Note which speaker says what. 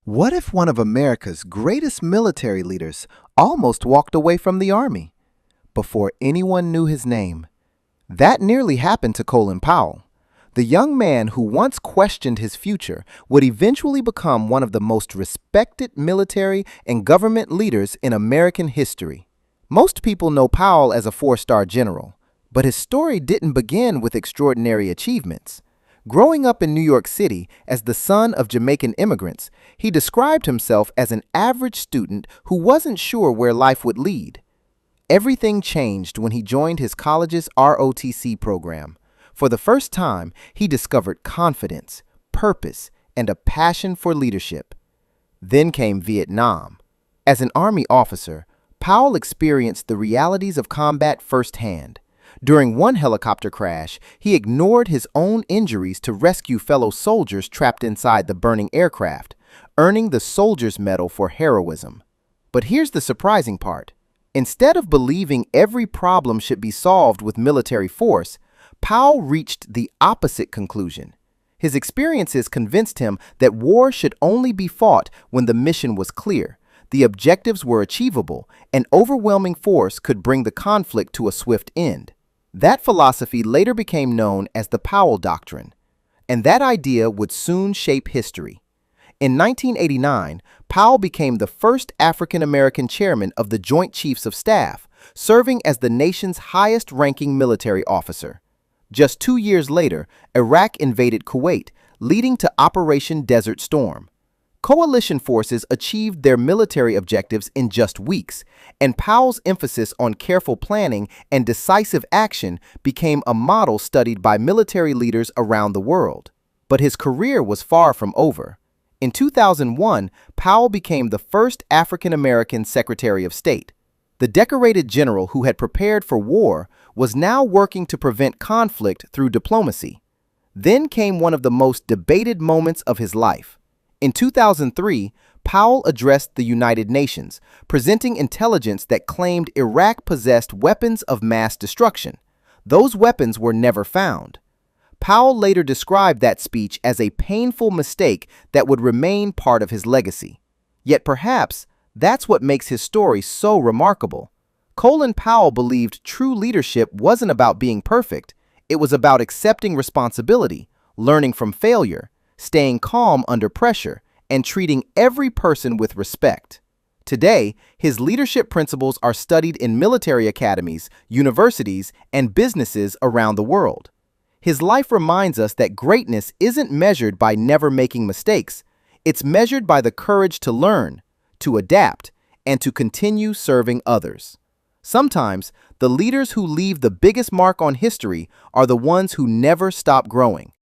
Speaker 1: What if one of America's greatest military leaders almost walked away from the Army before anyone knew his name? That nearly happened to Colin Powell. The young man who once questioned his future would eventually become one of the most respected military and government leaders in American history. Most people know Powell as a four-star general, but his story didn't begin with extraordinary achievements. Growing up in New York City as the son of Jamaican immigrants, he described himself as an average student who wasn't sure where life would lead. Everything changed when he joined his college's ROTC program. For the first time, he discovered confidence, purpose, and a passion for leadership. Then came Vietnam. As an Army officer, Powell experienced the realities of combat firsthand. During one helicopter crash, he ignored his own injuries to rescue fellow soldiers trapped inside the burning aircraft, earning the Soldier's Medal for heroism. But here's the surprising part. Instead of believing every problem should be solved with military force, Powell reached the opposite conclusion. His experiences convinced him that war should only be fought when the mission was clear, the objectives were achievable, and overwhelming force could bring the conflict to a swift end. That philosophy later became known as the Powell Doctrine, and that idea would soon shape history. In 1989, Powell became the first African-American chairman of the Joint Chiefs of Staff, serving as the nation's highest-ranking military officer. Just 2 years later, Iraq invaded Kuwait, leading to Operation Desert Storm. Coalition forces achieved their military objectives in just weeks, and Powell's emphasis on careful planning and decisive action became a model studied by military leaders around the world. But his career was far from over. In 2001, Powell became the first African-American Secretary of State. The decorated general who had prepared for war was now working to prevent conflict through diplomacy. Then came one of the most debated moments of his life. In 2003, Powell addressed the United Nations, presenting intelligence that claimed Iraq possessed weapons of mass destruction. Those weapons were never found. Powell later described that speech as a painful mistake that would remain part of his legacy. Yet perhaps that's what makes his story so remarkable. Colin Powell believed true leadership wasn't about being perfect. It was about accepting responsibility, learning from failure, staying calm under pressure, and treating every person with respect. Today, his leadership principles are studied in military academies, universities, and businesses around the world. His life reminds us that greatness isn't measured by never making mistakes. It's measured by the courage to learn, to adapt, and to continue serving others. Sometimes, the leaders who leave the biggest mark on history are the ones who never stop growing.